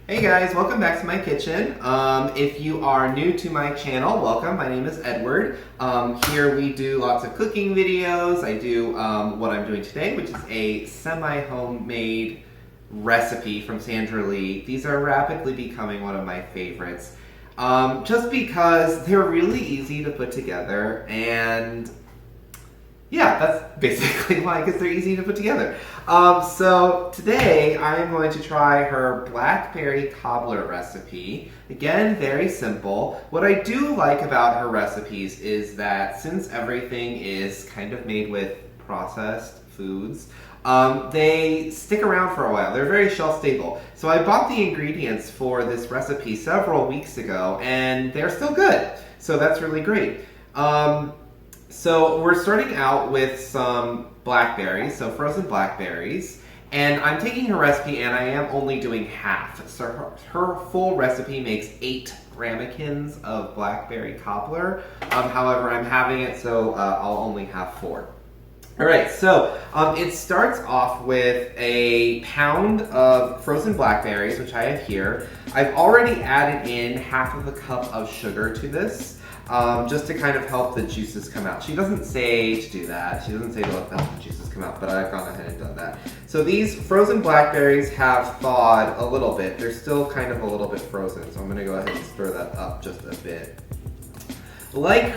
Hey guys, welcome back to my kitchen. If you are new to my channel, welcome. My name is Edward. Here we do lots of cooking videos. I do what I'm doing today, which is a semi-homemade recipe from Sandra. These are rapidly becoming one of my favorites. Just because they're really easy to put together, and yeah, that's basically why, because they're easy to put together. So today I'm going to try her Blackberry Cobbler recipe. Again, very simple. What I do like about her recipes is that since everything is kind of made with processed foods, they stick around for a while. They're very shelf stable. So I bought the ingredients for this recipe several weeks ago, and they're still good. So that's really great. So we're starting out with some blackberries, so frozen blackberries, and I'm taking her recipe and I am only doing half. So her full recipe makes 8 ramekins of blackberry cobbler. However, I'm having it so I'll only have 4. All right, so it starts off with a pound of frozen blackberries, which I have here. I've already added in half of a cup of sugar to this. Just to kind of help the juices come out. She doesn't say to do that. She doesn't say to let the juices come out, but I've gone ahead and done that. So these frozen blackberries have thawed a little bit. They're still kind of a little bit frozen, so I'm going to go ahead and stir that up just a bit. Like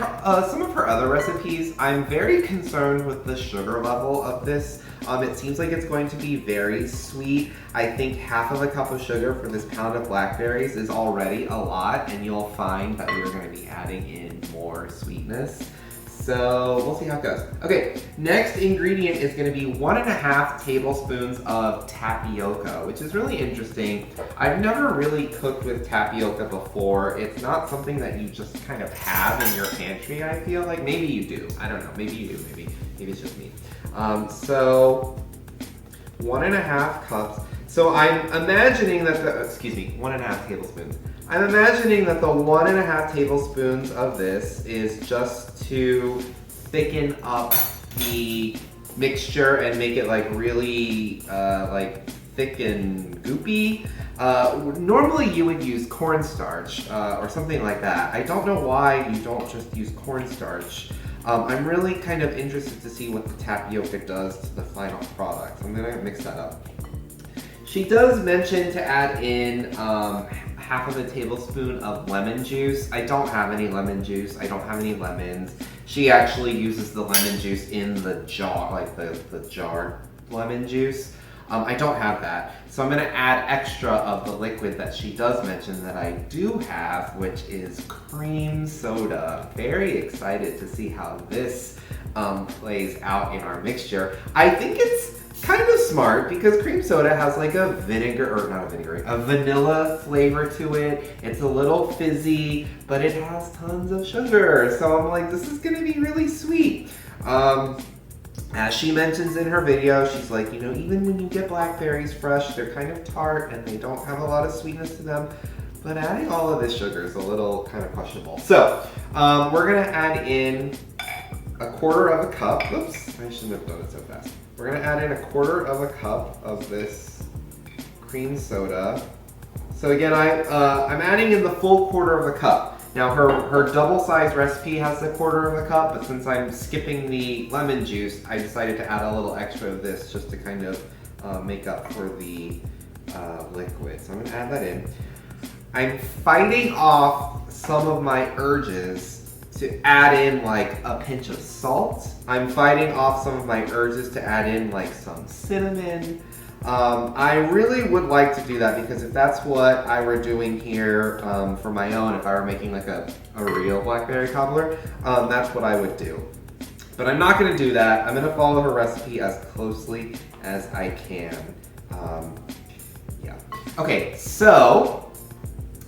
some of her other recipes, I'm very concerned with the sugar level of this. It seems like it's going to be very sweet. I think half of a cup of sugar for this pound of blackberries is already a lot, and you'll find that we're going to be adding in more sweetness. So we'll see how it goes. Okay, next ingredient is going to be 1.5 tablespoons of tapioca, which is really interesting. I've never really cooked with tapioca before. It's not something that you just kind of have in your pantry, I feel like. Maybe you do. I don't know. Maybe you do. Maybe it's just me. So 1.5 cups. So I'm imagining that 1.5 tablespoons. I'm imagining that the 1.5 tablespoons of this is just to thicken up the mixture and make it like really like thick and goopy. Normally you would use cornstarch or something like that. I don't know why you don't just use cornstarch. I'm really kind of interested to see what the tapioca does to the final product. I'm gonna mix that up. She does mention to add in half of a tablespoon of lemon juice. I don't have any lemon juice. I don't have any lemons. She actually uses the lemon juice in the jar, like the jarred lemon juice. I don't have that. So I'm gonna add extra of the liquid that she does mention that I do have, which is cream soda. Very excited to see how this plays out in our mixture. I think it's kind of smart because cream soda has like a vanilla flavor to it. It's a little fizzy, but it has tons of sugar. So I'm like, this is gonna be really sweet. As she mentions in her video, she's like, you know, even when you get blackberries fresh, they're kind of tart and they don't have a lot of sweetness to them. But adding all of this sugar is a little kind of questionable. So we're gonna add in 1/4 cup. Oops, I shouldn't have done it so fast. We're gonna add in 1/4 cup of this cream soda. So again, I'm adding in the full 1/4 cup. Now her double-sized recipe has 1/4 cup, but since I'm skipping the lemon juice, I decided to add a little extra of this just to kind of make up for the liquid. So I'm gonna add that in. I'm fighting off some of my urges to add in like a pinch of salt. I'm fighting off some of my urges to add in like some cinnamon. I really would like to do that because if that's what I were doing here for my own, if I were making like a real blackberry cobbler, that's what I would do. But I'm not gonna do that. I'm gonna follow her recipe as closely as I can. Yeah. Okay, so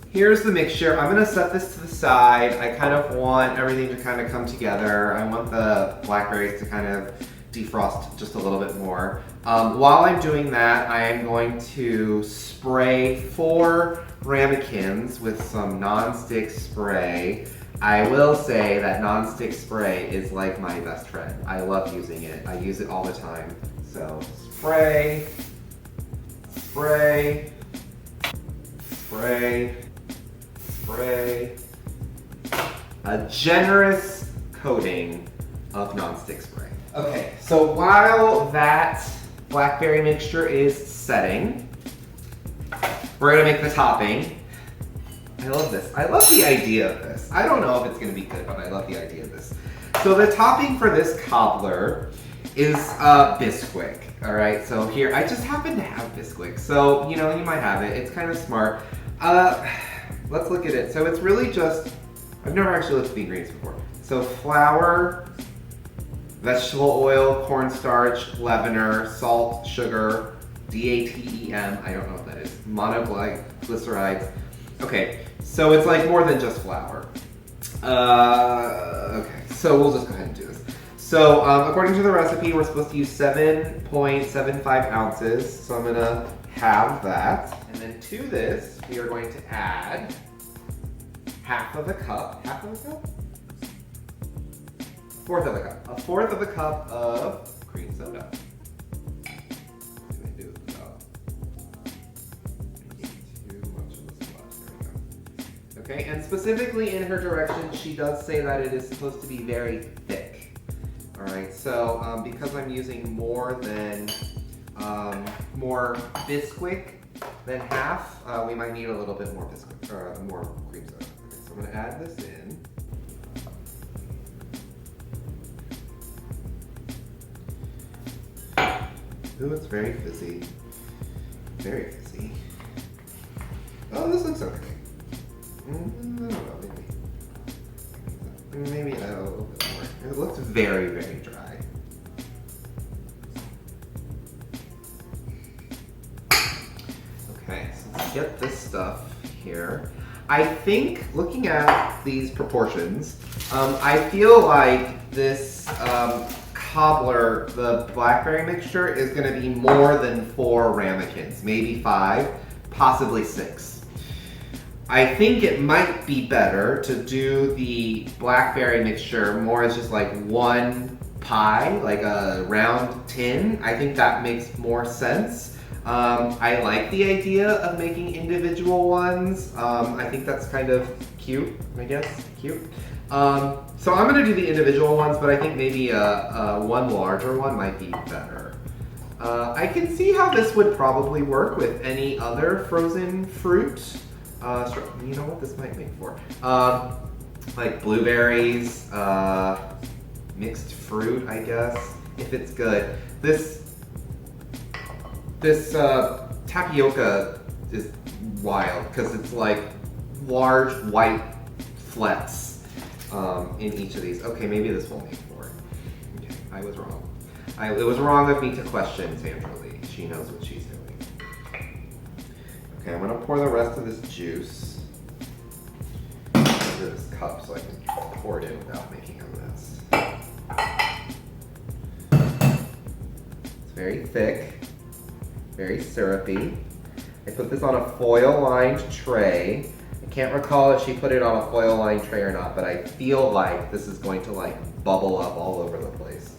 here's the mixture. I'm gonna set this to the side. I kind of want everything to kind of come together. I want the blackberries to kind of defrost just a little bit more. While I'm doing that, I am going to spray 4 ramekins with some non-stick spray. I will say that non-stick spray is like my best friend. I love using it. I use it all the time. So spray, spray, spray a generous coating of nonstick spray. Okay, so while that blackberry mixture is setting, we're gonna make the topping. I love this. I love the idea of this. I don't know if it's gonna be good, but I love the idea of this. So the topping for this cobbler is Bisquick. All right, so here, I just happen to have Bisquick. So, you know, you might have it. It's kind of smart. Let's look at it. So it's really just, I've never actually looked at the ingredients before. So flour, vegetable oil, cornstarch, leavener, salt, sugar, DATEM, I don't know what that is, monoglycerides. Okay, so it's like more than just flour. Okay, so we'll just go ahead and do this. So according to the recipe, we're supposed to use 7.75 ounces. So I'm gonna halve that. And then to this, we are going to add half of a cup, fourth of a cup, a fourth of a cup of cream soda. Okay, and specifically in her directions, she does say that it is supposed to be very thick. All right, so because I'm using more Bisquick than half, we might need a little bit more Bisquick, or more cream soda. Okay, so I'm gonna add this in. Ooh, it's very fizzy. Very fizzy. Oh, this looks okay. I don't know, maybe add a little bit more. It looks very, very dry. Okay, so let's get this stuff here. I think, looking at these proportions, I feel like this cobbler, the blackberry mixture, is going to be more than 4 ramekins, maybe 5, possibly 6. I think it might be better to do the blackberry mixture more as just like one pie, like a round tin. I think that makes more sense. I like the idea of making individual ones. I think that's kind of cute, I guess, cute. So I'm gonna do the individual ones, but I think maybe one larger one might be better. I can see how this would probably work with any other frozen fruit. You know what this might make for? Like blueberries, mixed fruit, I guess, if it's good. This tapioca is wild because it's like large white flecks in each of these. Okay, maybe this will make for it. Okay, I was wrong. It was wrong of me to question Sandra Lee. She knows what she's doing. Okay, I'm gonna pour the rest of this juice into this cup so I can pour it in without making a mess. It's very thick, very syrupy. I put this on a foil-lined tray. I can't recall if she put it on a foil-lined tray or not, but I feel like this is going to like bubble up all over the place.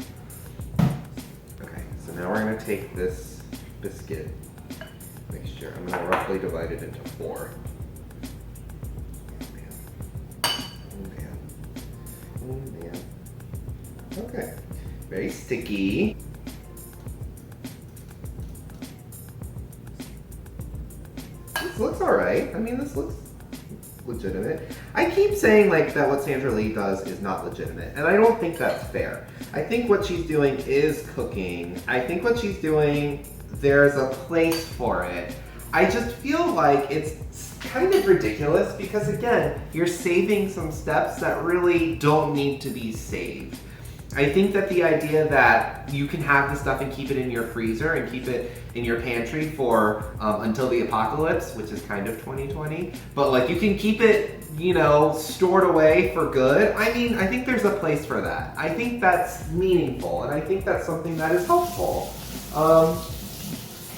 Okay, so now we're gonna take this biscuit mixture. I'm going to roughly divide it into 4. Oh man. Okay. Very sticky. This looks alright. I mean, this looks legitimate. I keep saying like that what Sandra Lee does is not legitimate, and I don't think that's fair. I think what she's doing is cooking. I think what she's doing, there's a place for it. I just feel like it's kind of ridiculous because again, you're saving some steps that really don't need to be saved. I think that the idea that you can have the stuff and keep it in your freezer and keep it in your pantry for until the apocalypse, which is kind of 2020, but like you can keep it, you know, stored away for good. I mean, I think there's a place for that. I think that's meaningful, and I think that's something that is helpful.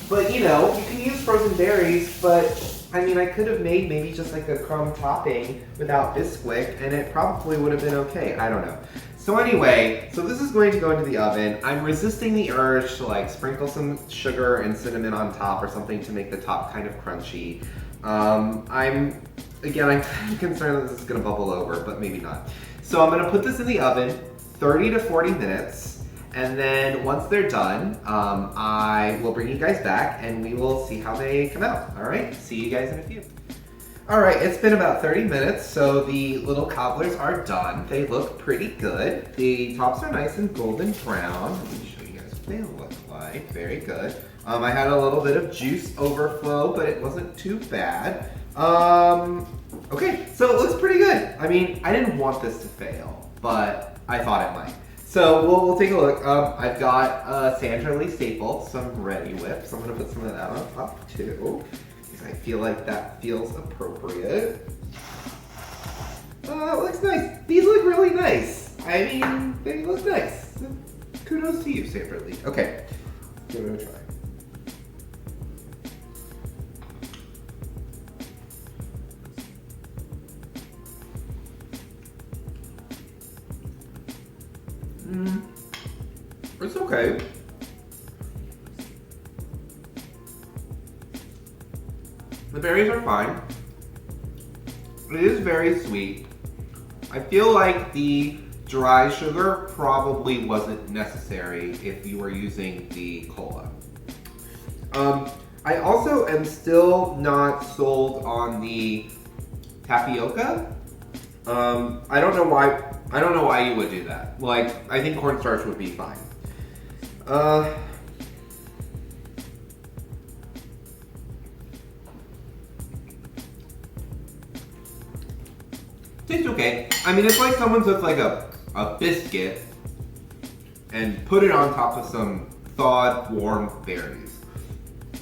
But you know, you can use frozen berries, but I mean, I could have made maybe just like a crumb topping without Bisquick, and it probably would have been okay. I don't know. So anyway, so this is going to go into the oven. I'm resisting the urge to like sprinkle some sugar and cinnamon on top or something to make the top kind of crunchy. I'm kind of concerned that this is gonna bubble over, but maybe not. So I'm gonna put this in the oven, 30 to 40 minutes, and then once they're done, I will bring you guys back and we will see how they come out. All right, see you guys in a few. All right, it's been about 30 minutes, so the little cobblers are done. They look pretty good. The tops are nice and golden brown. Let me show you guys what they look like. Very good. I had a little bit of juice overflow, but it wasn't too bad. Okay, so it looks pretty good. I mean, I didn't want this to fail, but I thought it might. So we'll take a look. I've got Sandra Lee staple, some Ready Whip, so I'm gonna put some of that on top too. I feel like that feels appropriate. It looks nice. These look really nice. I mean, they look nice. Kudos to you, Sandra Lee. Okay, give it a try. It's okay. The berries are fine. It is very sweet. I feel like the dry sugar probably wasn't necessary if you were using the cola. I also am still not sold on the tapioca. I don't know why you would do that. Like, I think cornstarch would be fine. Tastes okay. I mean, it's like someone took like a biscuit and put it on top of some thawed, warm berries.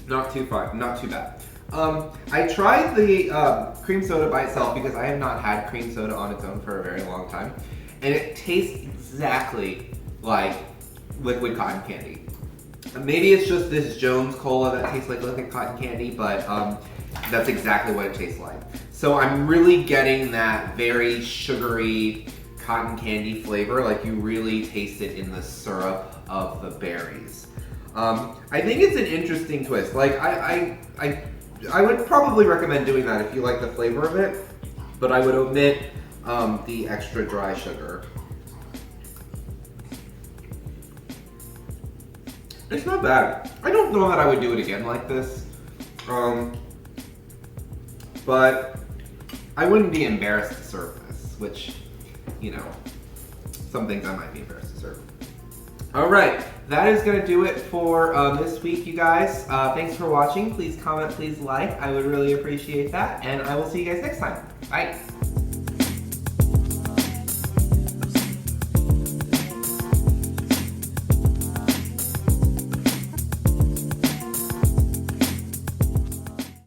Not too bad. I tried the cream soda by itself because I have not had cream soda on its own for a very long time. And it tastes exactly like liquid cotton candy. Maybe it's just this Jones Cola that tastes like liquid cotton candy, but that's exactly what it tastes like. So I'm really getting that very sugary cotton candy flavor, like you really taste it in the syrup of the berries. I think it's an interesting twist. Like I would probably recommend doing that if you like the flavor of it, but I would omit the extra dry sugar. It's not bad. I don't know that I would do it again like this, but I wouldn't be embarrassed to serve this, which, you know, some things I might be embarrassed to serve. All right, that is gonna do it for this week, you guys. Thanks for watching. Please comment, please like. I would really appreciate that, and I will see you guys next time. Bye.